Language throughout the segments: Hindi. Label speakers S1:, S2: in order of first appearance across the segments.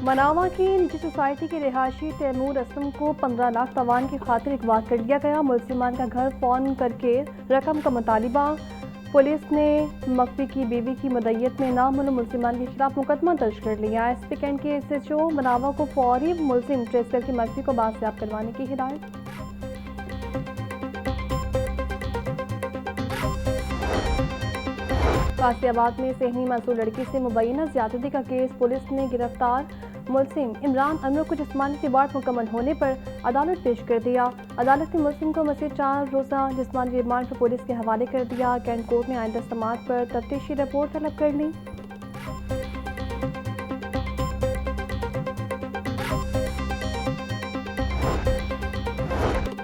S1: मनावा की निजी सोसाइटी के रिहायशी तैमूर असलम को 15 लाख तवान की खातिर अगवा कर लिया गया। मुलजिमान का घर फोन करके रकम का मुतालिबा। पुलिस ने मकवी की बीवी की मदय्यत में नामालूम मुलजिमान के खिलाफ मुकदमा दर्ज कर लिया। एसपी कैंट के SHO मनावा को फौरी मुलजिम ट्रेस करके मकवी को बाजियाब करवाने की हिदायत। गाजियाबाद में सेहनी मासूम लड़की से मुबैना ज्यादती का केस। पुलिस ने गिरफ्तार मुलजिम इमरान अनवर को जिस्मानी रिमांड मुकम्मल होने पर अदालत पेश कर दिया। अदालत ने मुलजिम को मज़ीद 4 रोज़ा जिस्मानी रिमांड पर पुलिस के हवाले कर दिया। कैंट कोर्ट ने आइंदा समाअत पर तफ्तीशी रिपोर्ट तलब कर ली।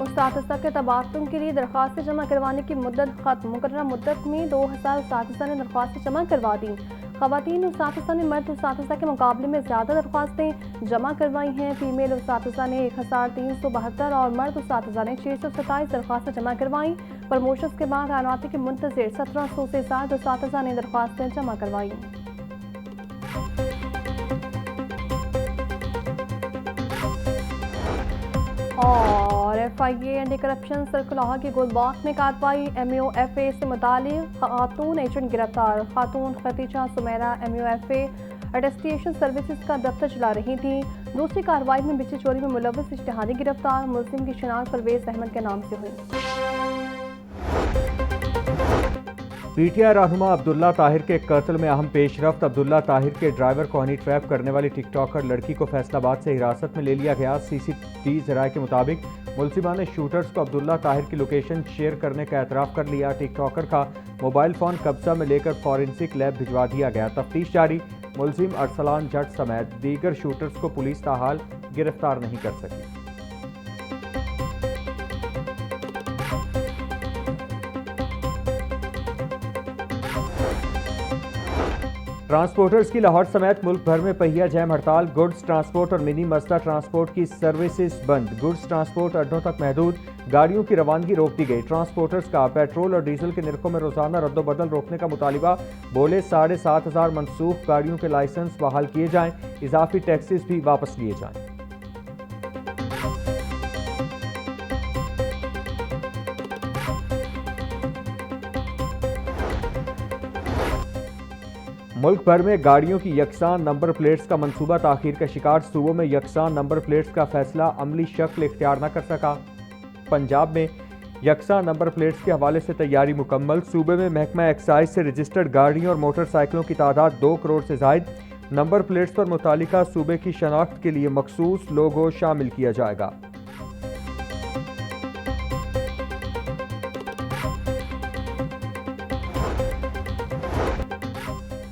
S1: उस्ताद के तबादलों के लिए दरख्वास्तें जमा करवाने की मुद्दत खत्म। मुकर्ररा मुद्दत में 2000 उस्ताद ने दरख्वास्तें जमा करवा दी। ख़वातीन उस्ताद ने मर्द उस्ताद के मुकाबले में ज़्यादा दरख्वास्तें जमा करवाई हैं। फीमेल उस्ताद ने 1372 और मर्द उस्ताद ने 627 दरख्वास्तें जमा करवाई। प्रमोशंस के बाद आनाती के मुंतज़िर 1700 से ज़्यादा उस्ताद ने दरख्वास्तें जमा करवाई। और FIA एंटी करप्शन सर्कुलर की गुलबाग में कार्रवाई। MUFA से मुतालिक खातून एजेंट गिरफ्तार। खातून Khadija Sumera MUFA attestation services का दफ्तर चला रही थी। दूसरी कार्रवाई में बिजली चोरी में मुलव्वस इश्तिहादी गिरफ्तार। मुलजिम की शिनाख्त परवेज अहमद के नाम से हुई।
S2: PTI रहनुमा अब्दुल्ला ताहिर के कत्ल में अहम पेशरफ्त। अब्दुल्ला ताहिर के ड्राइवर को हनी ट्रैप करने वाली टिकटॉकर लड़की को फैसलाबाद से हिरासत में ले लिया गया। CCTV ज़राए के मुताबिक मुलजिमा ने शूटर्स को अब्दुल्ला ताहिर की लोकेशन शेयर करने का एतराफ़ कर लिया। टिकटॉकर का मोबाइल फ़ोन कब्जा में लेकर फॉरेंसिक लैब भिजवा दिया गया। तफ्तीश जारी। मुलजिम अरसलान जट समेत दीगर शूटर्स को पुलिस ताहाल गिरफ्तार नहीं कर सकी। ट्रांसपोर्टर्स की लाहौर समेत मुल्क भर में पहिया जैम हड़ताल। गुड्स ट्रांसपोर्ट और मिनी मस्ता ट्रांसपोर्ट की सर्विसेज बंद। गुड्स ट्रांसपोर्ट अड्डों तक महदूद। गाड़ियों की रवानगी रोक दी गई। ट्रांसपोर्टर्स का पेट्रोल और डीजल के निर्खों में रोजाना रद्दोबदल रोकने का मुतालिबा। बोले 7500 मनसूख गाड़ियों के लाइसेंस बहाल किए जाएं। इजाफी टैक्सेस भी वापस लिए जाएं। मुल्क भर में गाड़ियों की यकसान नंबर प्लेट्स का मंसूबा ताखीर का शिकार। सूबों में यकसान नंबर प्लेट्स का फैसला अमली शक्ल इख्तियार न कर सका। पंजाब में यकसान नंबर प्लेट्स के हवाले से तैयारी मुकम्मल। सूबे में महकमा एक्साइज से रजिस्टर्ड गाड़ियों और मोटरसाइकिलों की तादाद 2 करोड़ से जायद। नंबर प्लेट्स पर मुतालिका सूबे की शनाख्त के लिए मखसूस लोगो शामिल किया जाएगा।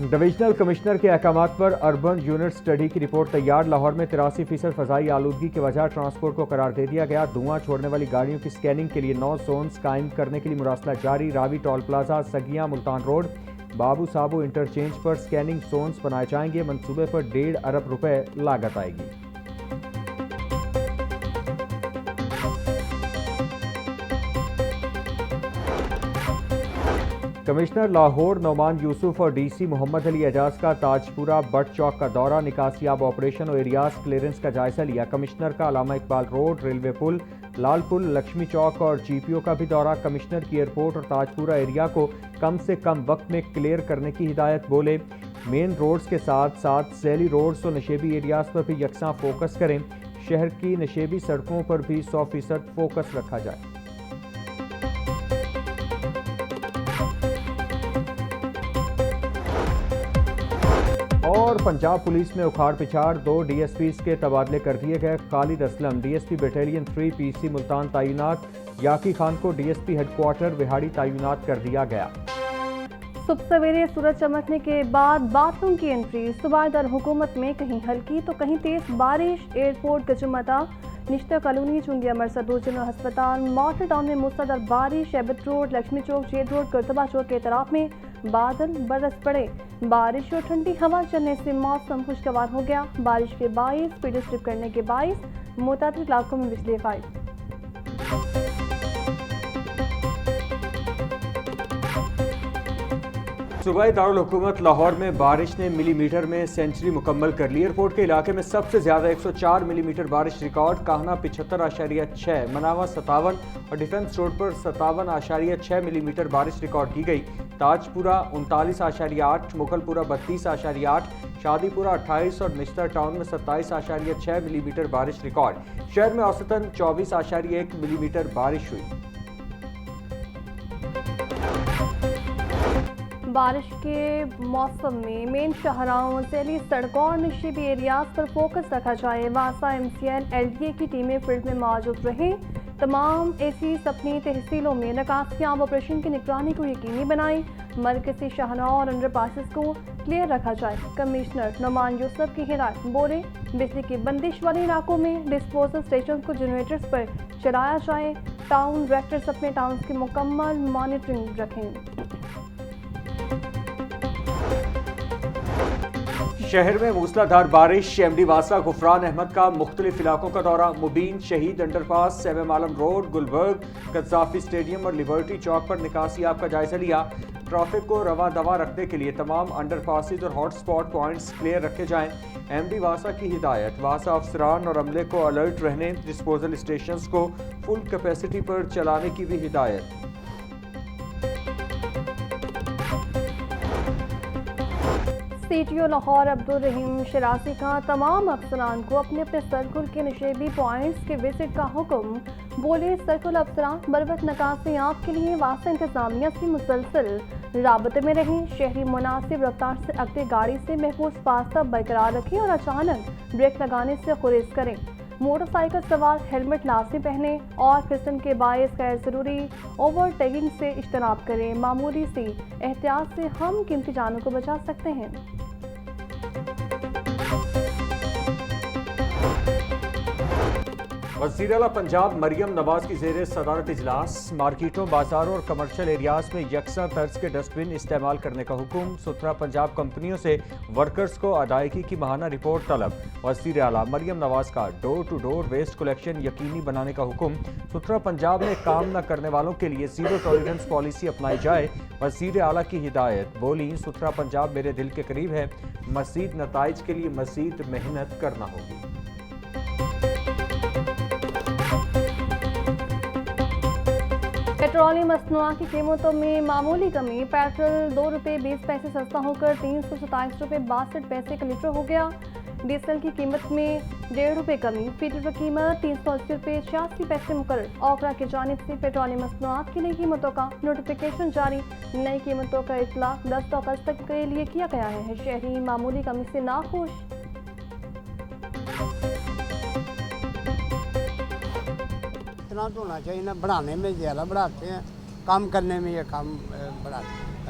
S2: डिविजनल कमिश्नर के अहकामात पर अर्बन यूनिट स्टडी की रिपोर्ट तैयार। लाहौर में 83% फ़ज़ाई आलूदगी की वजह ट्रांसपोर्ट को करार दे दिया गया। धुआं छोड़ने वाली गाड़ियों की स्कैनिंग के लिए 9 जोन्स कायम करने के लिए मुरासला जारी। रावी टोल प्लाजा, सगिया, मुल्तान रोड, बाबू साबू इंटरचेंज पर स्कैनिंग जोन्स बनाए जाएंगे। मंसूबे पर 1.5 अरब रुपए लागत आएगी। कमिश्नर लाहौर नौमान यूसुफ और DC मोहम्मद अली एजाज का ताजपुरा बट चौक का दौरा। निकासियाब ऑपरेशन और एरियाज क्लियरेंस का जायजा लिया। कमिश्नर का अलामा इकबाल रोड, रेलवे पुल, लाल पुल, लक्ष्मी चौक और GPO का भी दौरा। कमिश्नर की एयरपोर्ट और ताजपुरा एरिया को कम से कम वक्त में क्लियर करने की हिदायत। बोले मेन रोड्स के साथ साथ सैली रोड्स और नशेबी एरियाज पर भी यकसा फोकस करें। शहर की नशेबी सड़कों पर भी 100% फोकस रखा जाए। और पंजाब पुलिस में उखाड़ पिछाड़। 2 DSPs के तबादले कर दिए गए। Khalid Aslam DSP battalion 3 PC Multan तैनात। याकी खान को DSP हेडक्वार्टर विहाड़ी तैनात कर दिया गया।
S1: सुबह सवेरे सूरज चमकने के बाद बादलों की एंट्री। सुबह दर हुकूमत में कहीं हल्की तो कहीं तेज बारिश। एयरपोर्ट गजुमता, निश्ता कॉलोनी, चुंगिया मरसद जनरल अस्पताल, मॉडल टाउन में मुसलधार बारिश। एबट रोड, लक्ष्मी चौक, जेद रोड, करतबा चौक के तरफ में बादल बरस पड़े। बारिश और ठंडी हवा चलने से मौसम खुशगवार हो गया। बारिश के बाइस स्पीड स्ट्रिप करने के बाइस मुताबिक इलाकों में बिजली गायब।
S2: सूबाई दारुल हुकूमत लाहौर में बारिश ने मिलीमीटर में सेंचुरी मुकम्मल कर ली। एयरपोर्ट के इलाके में सबसे ज्यादा 104 मिलीमीटर बारिश रिकॉर्ड। काहना 75.6, मनावा 57 और डिफेंस रोड पर 57.6 मिलीमीटर बारिश रिकॉर्ड की गई। ताजपुरा 39.8, मुगलपुरा 32.8, शादीपुरा 28 और निश्तर टाउन में 27.6 मिलीमीटर बारिश रिकॉर्ड। शहर में औसतन 24.1 मिलीमीटर बारिश हुई।
S1: बारिश के मौसम में मेन शाहराहों, ज़ैली सड़कों और नशीबी एरियाज पर फोकस रखा जाए। वासा MCN LDA की टीमें फील्ड में मौजूद रहें। तमाम ACs अपनी तहसीलों में निकासियाब ऑपरेशन की निगरानी को यकीनी बनाएं। मरकज़ी शाहराहों और अंडरपासेस को क्लियर रखा जाए। कमिश्नर नोमान यूसुफ की हिदायत। बोले बिजली की बंदिश वाले इलाकों में डिस्पोजल स्टेशन को जनरेटर्स पर चलाया जाए। टाउन डायरेक्टर्स अपने टाउन की मुकम्मल मॉनिटरिंग रखें।
S2: शहर में मूसलाधार बारिश। MD वासा गुफरान अहमद का मुख्तलिफ इलाकों का दौरा। मुबीन, शहीद अंडरपास, सेवेम आलम रोड, गुलबर्ग, कज़ाफी स्टेडियम और लिबर्टी चौक पर निकासियाब का जायजा लिया। ट्रैफिक को रवा दवा रखने के लिए तमाम अंडरपासेज और हॉट स्पॉट पॉइंट्स क्लियर रखे जाएं। MD वासा की हिदायत। वासा अफसरान और अमले को अलर्ट रहने। डिस्पोजल स्टेशंस को फुल कैपेसिटी पर चलाने की भी हिदायत।
S1: CTO लाहौर अब्दुल रहीम शरासी का तमाम अफसरान को अपने अपने सर्कुल के नशेबी पॉइंट्स के विजिट का हुक्म। बोले सर्कुल अफसरान बरवक्त निकासियाब के लिए वासा इंतजामिया से मुसलसल राबते में रहें। शहरी मुनासिब रफ्तार से अगले गाड़ी से महफूज फासला बरकरार रखें और अचानक ब्रेक लगाने से गुरेज करें। मोटरसाइकिल सवार हेलमेट लाजमी पहने और फिसलन के बायस गैर ज़रूरी ओवरटेकिंग से इज्तनाब करें। मामूली सी एहतियात से हम कीमती जानों को बचा सकते हैं।
S2: वज़ीर आला पंजाब मरियम नवाज की ज़ेर सदारत इजलास। मार्केटों, बाजारों और कमर्शियल एरियाज में यकसा तर्ज के डस्टबिन इस्तेमाल करने का हुक्म। सुथरा पंजाब कंपनियों से वर्कर्स को अदायगी की माहाना रिपोर्ट तलब। वज़ीर आला मरियम नवाज का door to door waste collection यकीनी बनाने का हुक्म। सुथरा पंजाब में काम न करने वालों के लिए ज़ीरो टॉलरेंस पॉलिसी अपनाई जाए। वज़ीर आला की हिदायत। बोली सुथरा पंजाब मेरे दिल के करीब है। मज़ीद नताइज के लिए मज़ीद मेहनत करना होगी।
S1: पेट्रोलियम मसनूआत की कीमतों में मामूली कमी। पेट्रोल ₹2.20 सस्ता होकर 327 रुपये 62 पैसे का लीटर हो गया। डीजल की कीमत में ₹1.5 कमी। फी लीटर कीमत 380 रुपये 86 पैसे मुकर्रर। ऑफरा की जानिब से पेट्रोलियम मसनूआत की नई कीमतों का नोटिफिकेशन जारी। नई कीमतों का इतलाक 10 अगस्त तक के लिए किया गया है। शहरी मामूली कमी से नाखुश।
S3: इतना तो होना चाहिए ना, बढ़ाने में ज़्यादा बढ़ाते हैं, कम करने में ये कम बढ़ाते हैं।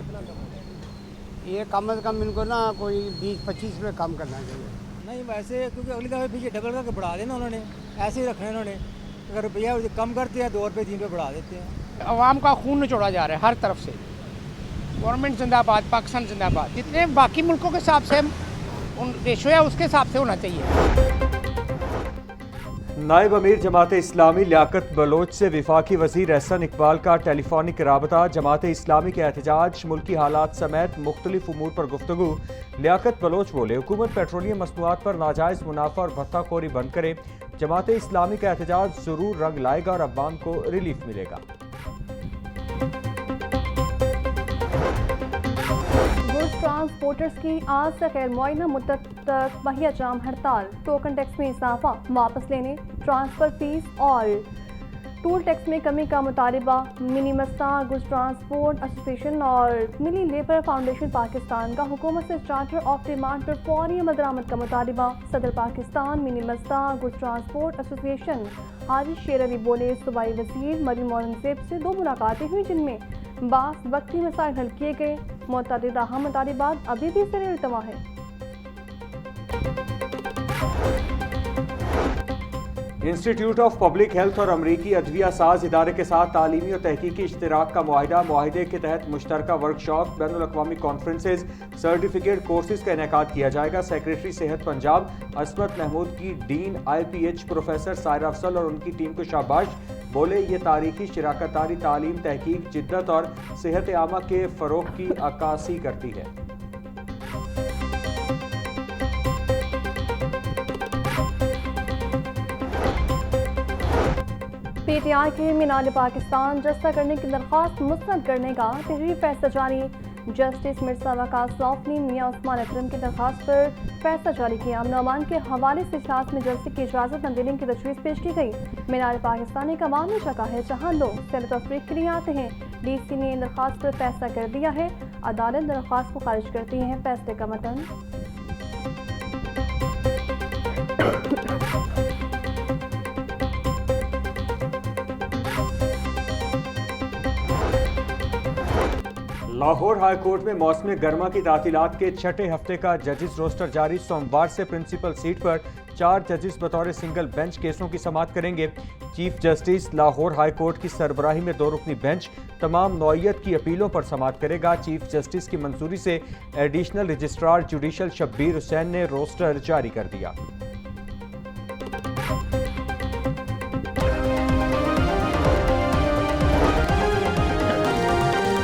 S3: ये कम से कम इनको ना कोई 20-25 रुपये कम करना चाहिए।
S4: नहीं वैसे क्योंकि अगली दफ़े फिर ये डबल करके बढ़ा देना उन्होंने, ऐसे ही रखना उन्होंने। अगर रुपया कम करते हैं 2 रुपये 3 रुपये बढ़ा देते हैं।
S5: अवाम का खून निचोड़ा जा रहा है हर तरफ से। गवर्नमेंट जिंदाबाद, पाकिस्तान जिंदाबाद। जितने बाकी मुल्कों के हिसाब से उन रेशो है उसके हिसाब से होना चाहिए।
S2: नायब अमीर जमात इस्लामी लियाकत बलोच से वफाकी वज़ीर एहसन इकबाल का टेलीफोनिक राबता। जमात इस्लामी के एहतजाज, मुल्की हालात समेत मुख्तलिफ उमूर पर गुफ्तगू। लियाकत बलोच बोले हुकूमत पेट्रोलियम मसनूआत पर नाजायज़ मुनाफा और भत्ताखोरी बंद करे। जमात इस्लामी का एहतजाज ज़रूर रंग लाएगा और अवाम को रिलीफ मिलेगा।
S1: गुड्स ट्रांसपोर्टर्स की आज से गैर मुअय्यना मुद्दत तक बहिया जाम हड़ताल। टोकन टैक्स में इजाफा वापस लेने, ट्रांसफर फीस और टूल टैक्स में कमी का मुतालबा। मिनी मस्ता गुड्स ट्रांसपोर्ट एसोसिएशन और मिली लेबर फाउंडेशन पाकिस्तान का हुकूमत से चार्टर ऑफ डिमांड पर फौरी अमल दरामद का मुतालबा। सदर पाकिस्तान मिनी मस्ता goods transport association Haji Sher Ali बोले सूबाई वज़ीर मरियम औरंगज़ेब से 2 मुलाकातें हुई जिनमें बास वक्ती मसाइल हल किए गए। मुतअद्दिद अहम मुतालिबात अभी भी ज़ेर इल्तवा है।
S2: इंस्टीट्यूट ऑफ पब्लिक हेल्थ और अमरीकी अदविया साज इदारे के साथ तालीमी और तहकीकी इश्तराक का मुआहिदा। मुआहिदे के तहत मुश्तरका वर्कशॉप, बैनुल अक़वामी कॉन्फ्रेंसेज, सर्टिफिकेट कोर्सेज का इनेकाद किया जाएगा। सेक्रेटरी सेहत पंजाब असमत महमूद की dean IPH professor Saira Afsal और उनकी टीम को शाबाश। बोले ये तारीखी शिराकतारी तालीम, तहकीक, जिद्दत और सेहत आमा के फ़रोग़ की अक्कासी करती है।
S1: PTI के मीनार पाकिस्तान जस्ता करने की दरख्वास्त मुस्तरद करने का तहरीर फैसला जारी। जस्टिस मिर्जा वकास लॉफ ने मियां उस्मान अकरम की दरख्वास्त पर फैसला जारी किया। अमन अमान के हवाले से इजलास में जल्से की इजाज़त न देने की तजवीज़ पेश की गई। मीनार पाकिस्तान एक अवामी जगह है जहाँ लोग सैर तफरीक के लिए आते हैं। DC ने दरख्वास्त पर फैसला कर दिया है। अदालत दरख्वास्त को खारिज करती है। फैसले का मतन
S2: लाहौर हाई कोर्ट में मौसम गर्मा की तातीलात के छठे हफ्ते का जजिस रोस्टर जारी। सोमवार से प्रिंसिपल सीट पर 4 जजिस बतौर सिंगल बेंच केसों की समाअत करेंगे। Chief justice Lahore high court की सरबराही में 2 रुकनी बेंच तमाम नौइयत की अपीलों पर समाअत करेगा। चीफ जस्टिस की मंजूरी से additional registrar judicial Shabbir Hussain ने रोस्टर जारी कर दिया।